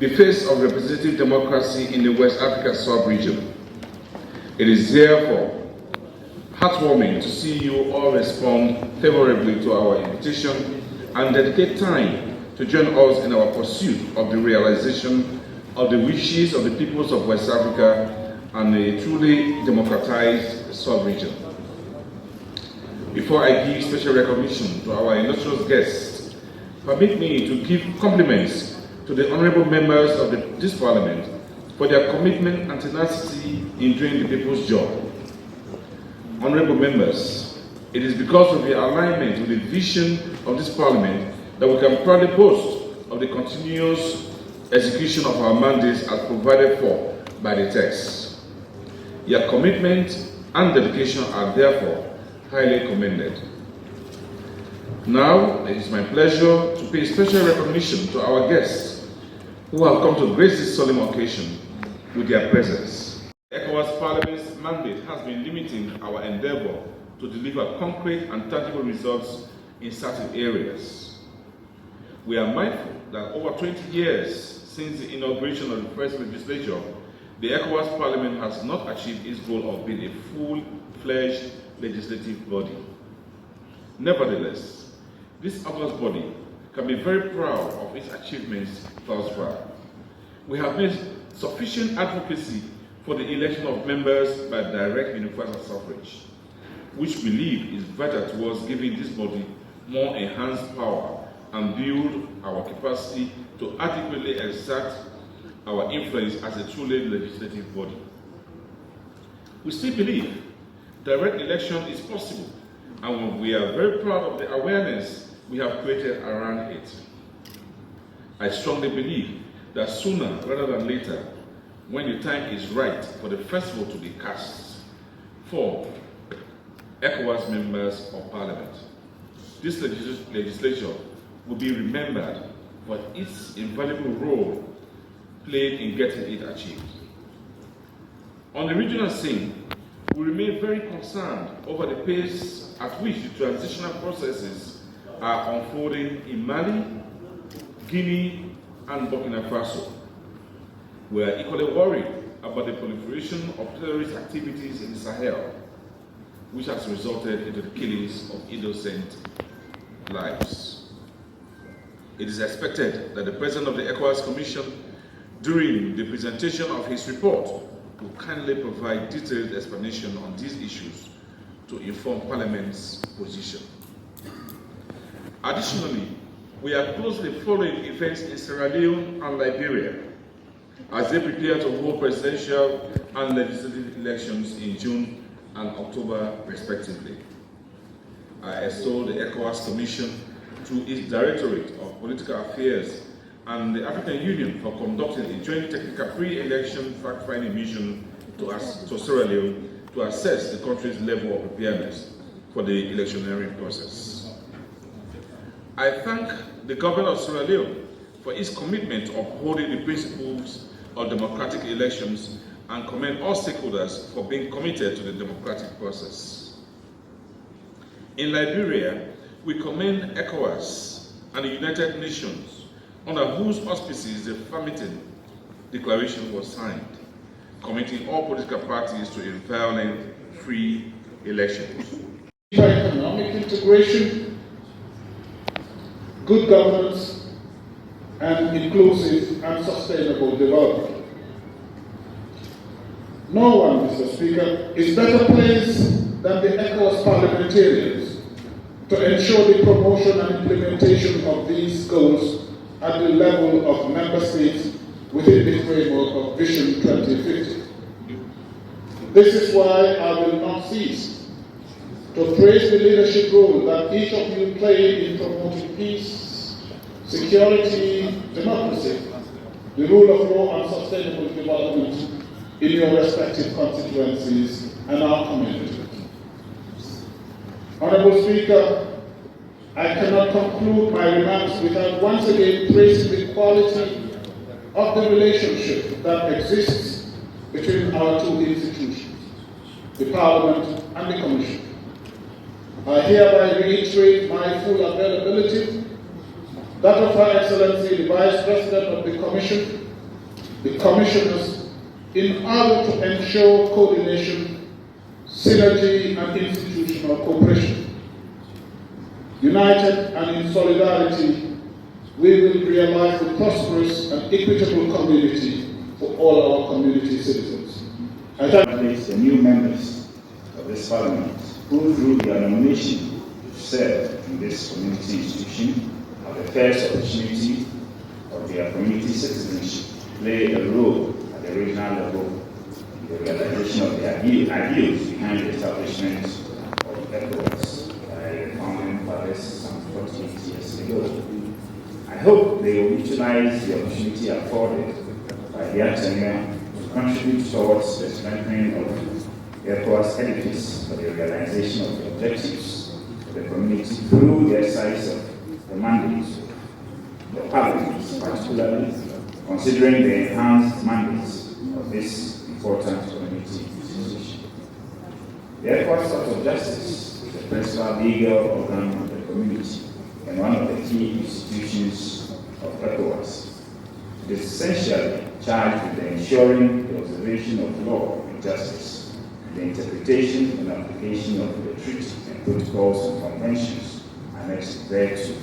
the face of representative democracy in the West Africa sub-region. It is therefore heartwarming to see you all respond favorably to our invitation and dedicate time to join us in our pursuit of the realization of the wishes of the peoples of West Africa and a truly democratized sub-region. Before I give special recognition to our illustrious guests, permit me to give compliments to the honorable members of this Parliament for their commitment and tenacity in doing the people's job. Honorable members, it is because of the alignment with the vision of this Parliament that we can proudly boast of the continuous execution of our mandates as provided for by the text. Your commitment and dedication are therefore highly commended. Now, it is my pleasure to pay special recognition to our guests who have come to grace this solemn occasion with their presence. ECOWAS Parliament's mandate has been limiting our endeavor to deliver concrete and tangible results in certain areas. We are mindful that over 20 years since the inauguration of the first legislature, the ECOWAS Parliament has not achieved its goal of being a full-fledged legislative body. Nevertheless, this august body can be very proud of its achievements thus far. We have made sufficient advocacy for the election of members by direct universal suffrage, which we believe is vital towards giving this body more enhanced power and build our capacity to adequately exert our influence as a truly legislative body. We still believe direct election is possible, and we are very proud of the awareness we have created around it. I strongly believe that sooner rather than later, when the time is right for the first vote to be cast for ECOWAS members of Parliament, this legislature will be remembered for its invaluable role played in getting it achieved. On the regional scene, we remain very concerned over the pace at which the transitional processes are unfolding in Mali, Guinea, and Burkina Faso. We are equally worried about the proliferation of terrorist activities in the Sahel, which has resulted into the killings of innocent lives. It is expected that the President of the ECOWAS Commission, during the presentation of his report, will kindly provide detailed explanation on these issues to inform Parliament's position. Additionally, we are closely following events in Sierra Leone and Liberia as they prepare to hold presidential and legislative elections in June and October, respectively. I extol the ECOWAS Commission through its Directorate of Political Affairs and the African Union for conducting a joint technical pre-election fact-finding mission to Sierra Leone to assess the country's level of preparedness for the electioneering process. I thank the government of Sierra Leone for its commitment to upholding the principles of democratic elections and commend all stakeholders for being committed to the democratic process. In Liberia, we commend ECOWAS and the United Nations, under whose auspices the Farmington Declaration was signed, committing all political parties to a violent, free elections. Economic integration, good governance, and inclusive and sustainable development. No one, Mr. Speaker, is better placed than the ECOWAS parliamentarians to ensure the promotion and implementation of these goals at the level of member states within the framework of Vision 2050. This is why I will not cease to praise the leadership role that each of you play in promoting peace, security, democracy, the rule of law and sustainable development in your respective constituencies and our communities. Honourable Speaker, I cannot conclude my remarks without once again praising the quality of the relationship that exists between our two institutions, the Parliament and the Commission. I hereby reiterate my full availability, that of Her Excellency the Vice President of the Commission, the commissioners in order to ensure coordination, synergy, and institutional cooperation. United and in solidarity, we will realize a prosperous and equitable community for all our community citizens. I thank the new members of this Parliament who, through their nomination to serve in this community institution, have the first opportunity of their community citizenship play a role at the regional level in the realization of the ideals behind the establishment of Ecowas by the founding fathers some 48 years ago. I hope they will utilize the opportunity afforded by their tenure to contribute towards the strengthening of the Ecowas edifice for the realization of the objectives of the community through the exercise of the mandates of the Parliament, particularly considering the enhanced mandates of this important community institution. The Ecowas Court of Justice is the principal legal organ of the community and one of the key institutions of Ecowas. It is essentially charged with ensuring the observation of law and justice, the interpretation and application of the treaties and protocols and conventions annexed thereto.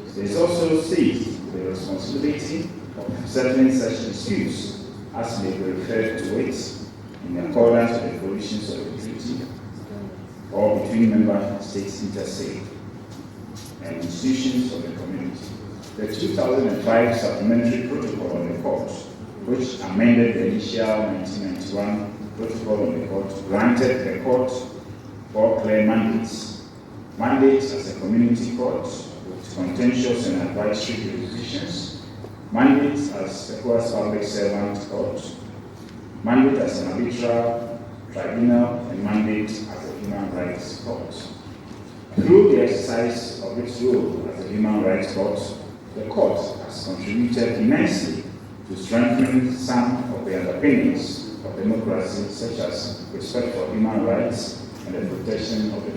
It is also seized with the responsibility of settling such disputes as may be referred to it in accordance with the provisions of the treaty or between member states interstate and institutions of the community. The 2005 Supplementary Protocol on the Court, which amended the initial 1991 Protocol on the Court, granted the Court 4 clear mandates. Mandates as a community court with contentious and advisory jurisdictions, mandates as Ecowas Public Servant Court, mandate as an arbitral tribunal, and mandate as a human rights court. Through the exercise of its role as a human rights court, the court has contributed immensely to strengthening some of the underpinnings of democracy, such as respect for human rights and the protection of the